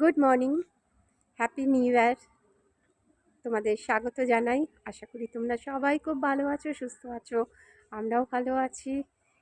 Good morning, happy new year. তোমাদের স্বাগত জানাই। আশা করি তোমরা সবাই খুব ভালো আছো, সুস্থ আছো। আমরাও ভালো আছি।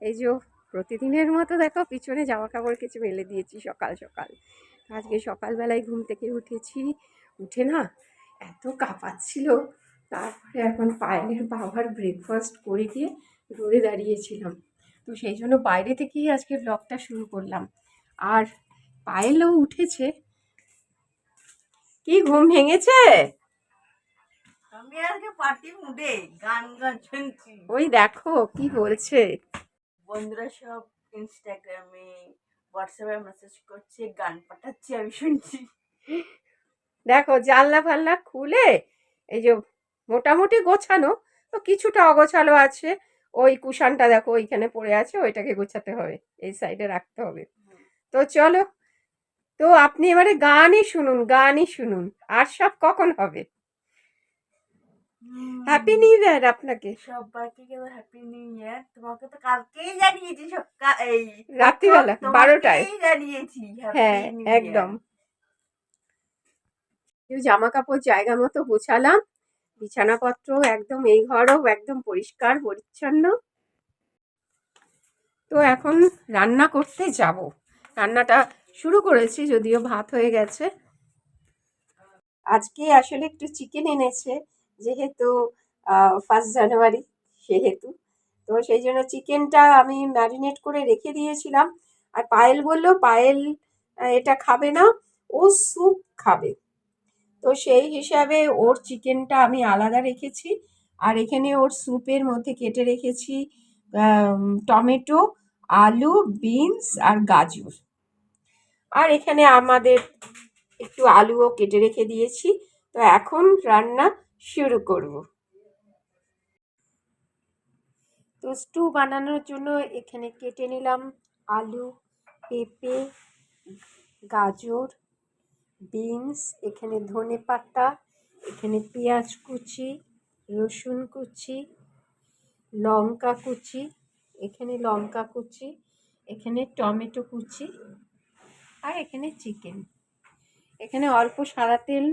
এই যে প্রতিদিনের মতো দেখো পিছনে জামা কাপড় কিছু মেলে দিয়েছি সকাল সকাল। আজকে সকালবেলায় ঘুম থেকে উঠেছি, উঠে না এত কাঁপাচ্ছিল। তারপরে এখন পায়েলের বাবার ব্রেকফাস্ট করে দিয়ে রোদে দাঁড়িয়েছিলাম, তো সেই জন্য বাইরে থেকেই আজকে ব্লগটা শুরু করলাম। আর পায়েলও উঠেছে। কি ঘুম ভেঙেছে? আমি আজকে পার্টি মুডে গান গান শুনছি। ওই দেখো কি বলছে। বন্ধুরা সব ইনস্টাগ্রামে হোয়াটসঅ্যাপে মেসেজ করছে, গান পাঠাচ্ছে, আমি শুনছি। দেখো জানলা ফাল্লা খুলে এই যে মোটামুটি গোছানো, তো কিছুটা অগোছালো আছে। ওই কুশানটা দেখো ওইখানে পড়ে আছে, ওইটাকে গোছাতে হবে, এই সাইডে রাখতে হবে। তো চলো, তো আপনি এবারে গানই শুনুন, গানই শুনুন। আর সব কখন হবে? হ্যাপি নিউ ইয়ার আপনাকে। সবাইকে হ্যাপি নিউ ইয়ার। তোমাকে তো কালকেই জানিয়েছি, সকাল এই রাত্রিবেলা 12টায় জানিয়েছি হ্যাঁ হ্যাপি নিউ একদম। ইয়ার। জামা কাপড় জায়গা মতো গোছালাম, বিছানাপত্র একদম, এই ঘরও একদম পরিষ্কার পরিচ্ছন্ন। তো এখন রান্না করতে যাব। রান্নাটা শুরু করেছি, যদিও ভাত হয়ে গেছে। আজকে আসলে একটু চিকেন এনেছে, যেহেতু 1 জানুয়ারি, সেহেতু তো সেই জন্য চিকেনটা আমি ম্যারিনেট করে রেখে দিয়েছিলাম। আর পায়েল বলল পায়েল এটা খাবে না, ও স্যুপ খাবে। তো সেই হিসাবে ওর চিকেনটা আমি আলাদা রেখেছি। আর এখানে ওর স্যুপের মধ্যে কেটে রেখেছি টমেটো, আলু, বিনস আর গাজর। আর এখানে আমাদের একটু আলুও কেটে রেখে দিয়েছি। তো এখন রান্না শুরু করব। তো স্টু বানানোর জন্য এখানে কেটে নিলাম আলু, পেঁপে, গাজর, বিনস, এখানে ধনে পাতা, এখানে পেঁয়াজ কুচি, রসুন কুচি, লঙ্কা কুচি, এখানে লঙ্কা কুচি, এখানে টমেটো কুচি, আর এখানে চিকেন। এখানে অল্প সাদা তেল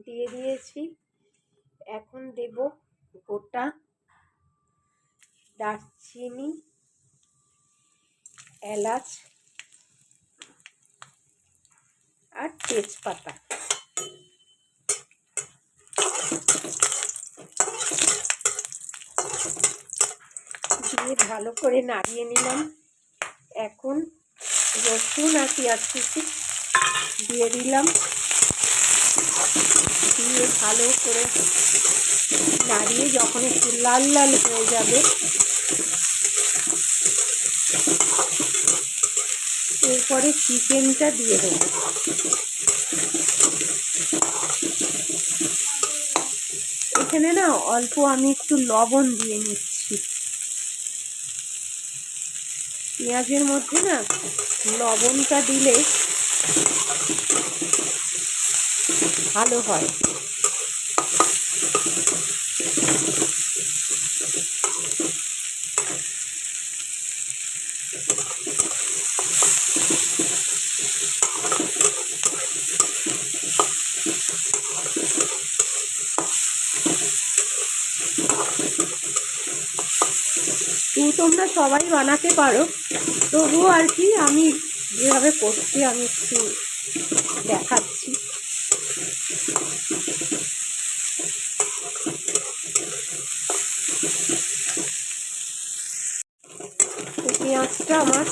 দিয়ে দিয়েছি। এখন দেব গোটা দারচিনি, এলাচ আর তেজপাতা। দিয়ে ভালো করে নাড়িয়ে নিলাম। এখন রসুন আর পেঁয়াজ কুচি দিয়ে দিলাম, দিয়ে ভালো করে নাড়িয়ে যখন একটু লাল লাল হয়ে যাবে, এরপরে চিকেনটা দিয়ে দেবো। এখানে না অল্প আমি একটু লবণ দিয়ে নিচ্ছি। পেঁয়াজের মধ্যে না লবণটা দিলে ভালো হয়। তো তোমরা সবাই বানাতে পারো, তবুও আর কি আমি যেভাবে করছি আমি একটু দেখাচ্ছি। তো পেঁয়াজটা আমার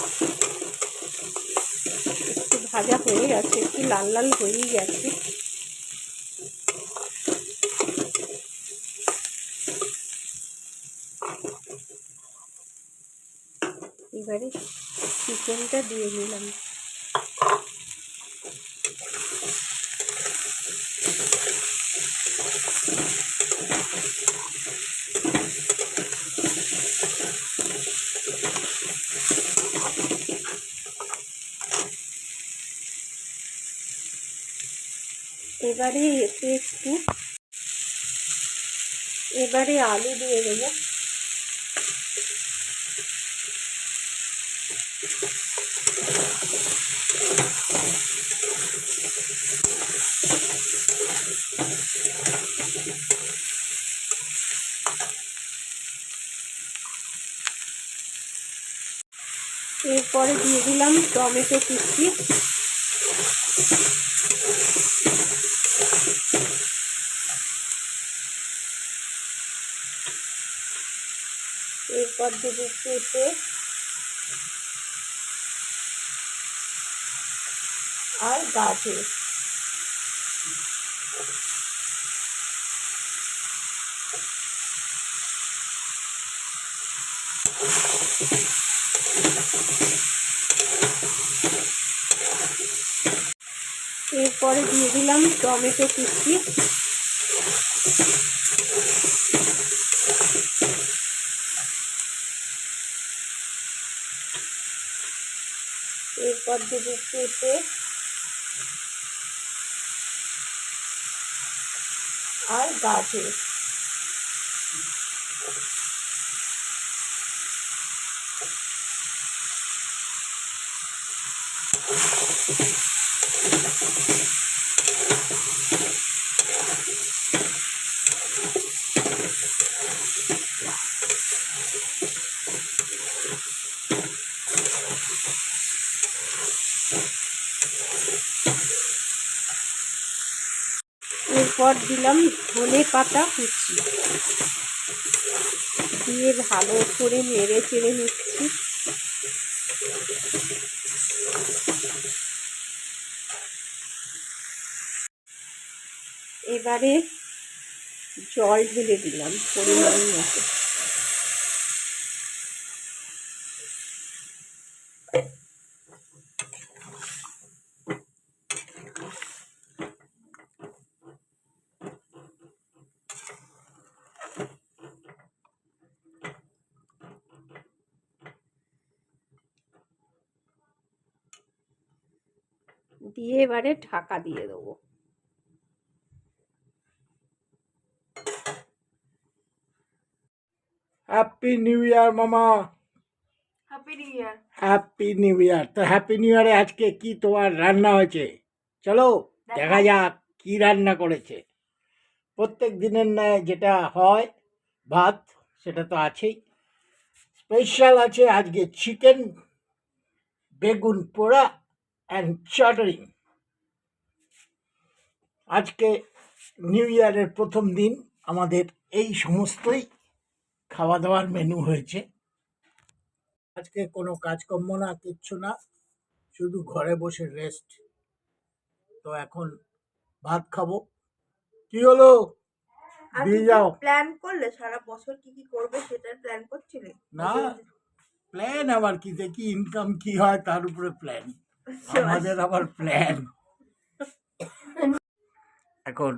একটু ভাজা হয়ে গেছে, একটু লাল লাল হয়েই গেছে। এবারে চিকেনটা দিয়ে দিলাম। এবারে আলু দিয়ে দেবো। এরপরে দিয়ে দিলাম টমেটো কুচি, এরপর দেবো পেঁপে আর গাজর। এরপরে দিয়ে দিলাম টমেটো কুচি, এরপর দেবো পেঁপে আর গাজর। এরপর দিলাম ধনে পাতা কুচি, দিয়ে ভালো করে নেড়ে চেড়ে নিচ্ছি। এবারে জল ঢেলে দিলাম পরিমাণ মতো। দিয়ে এবারে ঢাকা দিয়ে দেবো। হ্যাপি নিউ ইয়ার মামা। Happy new year. Happy new year. তো হ্যাপি নিউ ইয়ারে আজকে কি তোমার রান্না হয়েছে? চলো দেখা যাক কি রান্না করেছে। প্রত্যেক দিনের ন্যায় যেটা হয় ভাত, সেটা তো আছেই। স্পেশাল আছে আজকে চিকেন, বেগুন পোড়া অ্যান্ড চাটনি। আজকে নিউ ইয়ারের প্রথম দিন আমাদের এই সমস্তই খাওয়া দাওয়ার মেনু হয়েছে। আজকে কোনো কাজকর্ম না, কিচ্ছু না, শুধু ঘরে বসে রেস্ট। তো এখন ভাত খাবো। কি হলো? দিয়ে যাও। প্ল্যান করলে সারা বছর কি কি করবে সেটার প্ল্যান করছিলে? না, প্ল্যান আবার কি, দেখি ইনকাম কি হয় তার উপরে প্ল্যান। আমাদের আবার প্ল্যান। এখন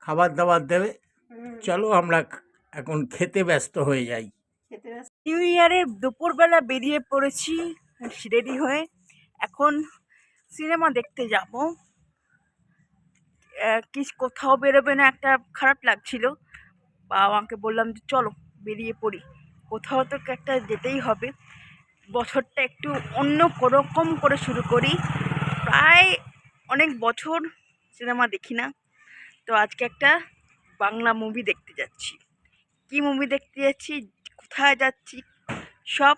খাবার দাবার দেবে, চলো আমরা এখন খেতে ব্যস্ত হয়ে যাই। নিউ ইয়ারের দুপুরবেলা বেরিয়ে পড়েছি রেডি হয়ে। এখন সিনেমা দেখতে যাব। কি কোথাও বেরোবে না, একটা খারাপ লাগছিল। বাবা মাকে বললাম যে চলো বেরিয়ে পড়ি, কোথাও তো একটা যেতেই হবে। বছরটা একটু অন্য রকম করে শুরু করি। প্রায় অনেক বছর সিনেমা দেখি না, তো আজকে একটা বাংলা মুভি দেখতে যাচ্ছি। কি মুভি দেখতে যাচ্ছি, কোথায় যাচ্ছি, সব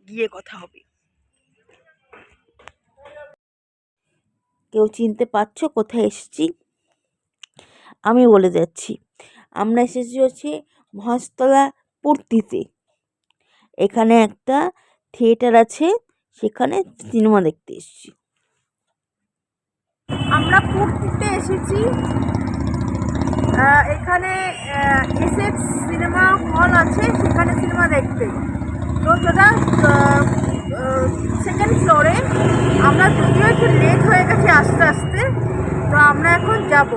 গিয়ে কথা হবে। কেউ চিনতে পারছো কোথায় এসেছি? আমি বলে যাচ্ছি, আমরা এসেছি হচ্ছে মহেশতলা পূর্তিতে। এখানে একটা থিয়েটার আছে, সেখানে সিনেমা দেখতে এসেছি। আমরা পূর্তিতে এসেছি। এখানে এসএক্স সিনেমা হল আছে, সেখানে সিনেমা দেখতে। তো যেটা সেকেন্ড ফ্লোরে। আমরা যদিও একটু লেট হয়ে গেছে আস্তে আস্তে, তো আমরা এখন যাব।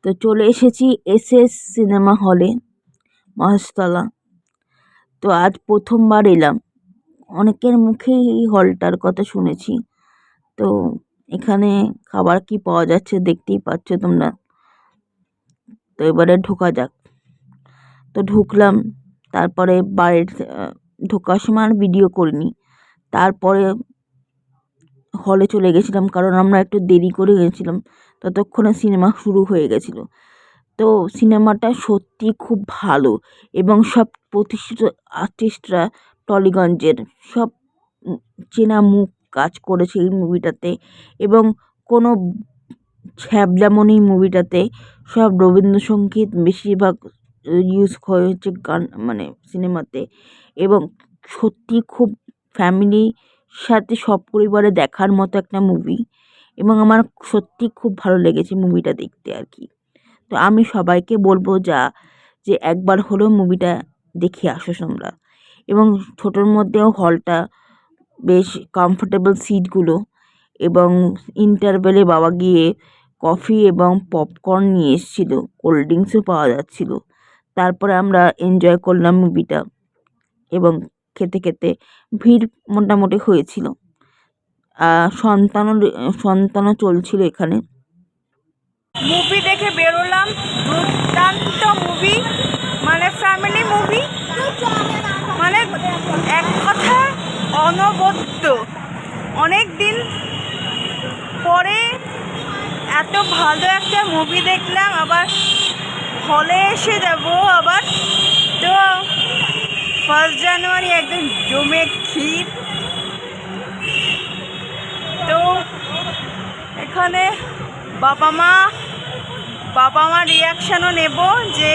তো চলে এসেছি এসএস সিনেমা হলে, মহেশতলা। তো আজ প্রথমবার এলাম, অনেকের মুখেই এই হলটার কথা শুনেছি। তো এখানে খাবার কি পাওয়া যাচ্ছে দেখতেই পাচ্ছ তোমরা। তো এবারে ঢোকা যাক। তো ঢুকলাম, তারপরে বাইরের ঢোকার সময় আর ভিডিও করিনি। তারপরে হলে চলে গেছিলাম, কারণ আমরা একটু দেরি করে গেছিলাম, ততক্ষণে সিনেমা শুরু হয়ে গেছিলো। তো সিনেমাটা সত্যি খুব ভালো এবং সব প্রতিষ্ঠিত আর্টিস্টরা টলিগঞ্জের সব চেনা মুখ কাজ করেছে এই মুভিটাতে এবং কোনো ছ্যাবলামো নেই মুভিটাতে। সব রবীন্দ্রসঙ্গীত বেশিরভাগ ইউজ হয়েছে গান মানে সিনেমাতে এবং সত্যি খুব ফ্যামিলির সাথে সপরিবারে দেখার মতো একটা মুভি এবং আমার সত্যি খুব ভালো লেগেছে মুভিটা দেখতে আর কি। তো আমি সবাইকে বলবো যে একবার হলেও মুভিটা দেখে আসো তোমরা এবং ছোটোর মধ্যেও হলটা বেশ কমফোর্টেবল সিটগুলো এবং ইন্টারভেলে বাবা গিয়ে কফি এবং পপকর্ন নিয়ে এসেছিলো, কোল্ড ড্রিঙ্কসও পাওয়া যাচ্ছিলো। তারপরে আমরা এনজয় করলাম মুভিটা এবং খেতে খেতে ভিড় মোটামুটি হয়েছিল। সন্তানও চলছিল এখানে। মুভি দেখে বেরোলাম, দুর্দান্ত মুভি, মানে ফ্যামিলি মুভি, মানে এক কথা অনবদ্য। অনেক দিন পরে এত ভালো একটা মুভি দেখলাম, আবার হলে এসে যাবো আবার। তো 1 জানুয়ারি একদম জমে ক্ষীর। তো এখানে বাবা মা রিয়াকশানও নেব যে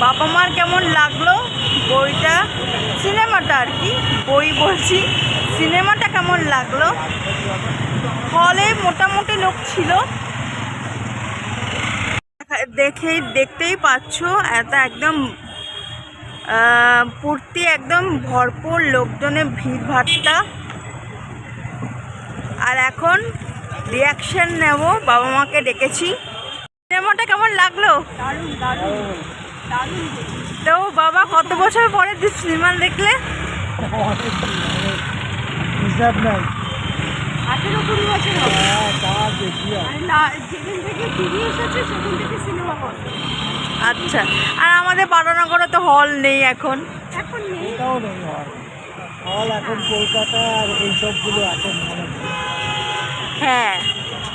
বাবা মার কেমন লাগলো বইটা, সিনেমাটা আর কি, বই বলছি, সিনেমাটা কেমন লাগলো। হলে মোটামুটি লোক ছিল, দেখতেই পাচ্ছ এত একদম পূর্তি একদম ভরপুর লোকজনে ভিড়ভাট্টা। আর এখন রিয়াকশান নেব, বাবা মাকে ডেকেছি। সিনেমাটা কেমন লাগলো? তো বাবা কত বছর পরে সিনেমা দেখলে? 18-20 বছর হবে। যেদিন থেকে টিভি এসেছে সেদিন থেকে সিনেমা হল। আচ্ছা, আর আমাদের পাটানগরে তো হল নেই এখন নেই। হল এখন কলকাতা আর এইসবগুলো এখন হ্যাঁ,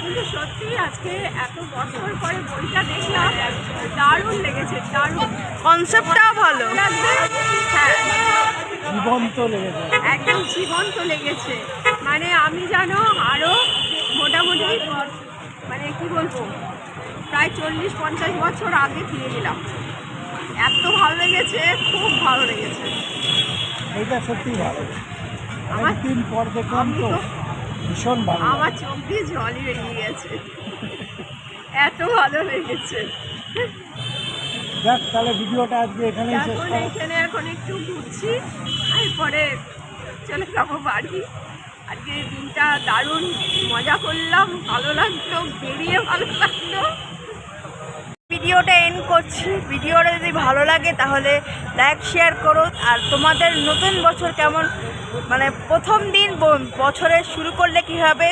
কিন্তু সত্যি আজকে এত বছর পরে বইটা দেখলাম, দারুণ লেগেছে, দারুণ। কনসেপ্টটাও ভালো, হ্যাঁ জীবন্ত লেগেছে, একদম জীবন্ত লেগেছে। মানে আমি জানো আরও মোটামুটি মানে কি বলবো, প্রায় 40-50 বছর আগে ফিরে গেলাম। এত ভালো লেগেছে, খুব ভালো লেগেছে। এইটা সত্যি ভালো, আমার অনেকদিন পর দেখলাম তো, ভীষণ ভালো। আমার চোখ দিয়ে জলই বেরিয়ে গেছে, এত ভালো লেগেছে। যাক, তাহলে ভিডিওটা আজকে এখানেই শেষ করো। এখন একটু ঘুরছি, এরপরে চলে যাবো বাড়ি। আজকে দিনটা দারুণ মজা করলাম, ভালো লাগলো, বেরিয়ে ভালো লাগলো। ভিডিওটা এন্ড করছি। ভিডিওটা যদি ভালো লাগে তাহলে লাইক শেয়ার করো। আর তোমাদের নতুন বছর কেমন, মানে প্রথম দিন বছরে শুরু করলে কীভাবে,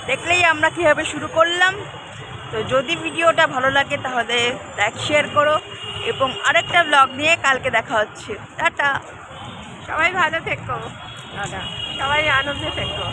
দেখলেই আমরা কীভাবে শুরু করলাম। তো যদি ভিডিওটা ভালো লাগে তাহলে লাইক শেয়ার করো এবং আরেকটা ব্লগ নিয়ে কালকে দেখা হচ্ছে। টাটা, সবাই ভালো থেকো, সবাই আনন্দে থেকো।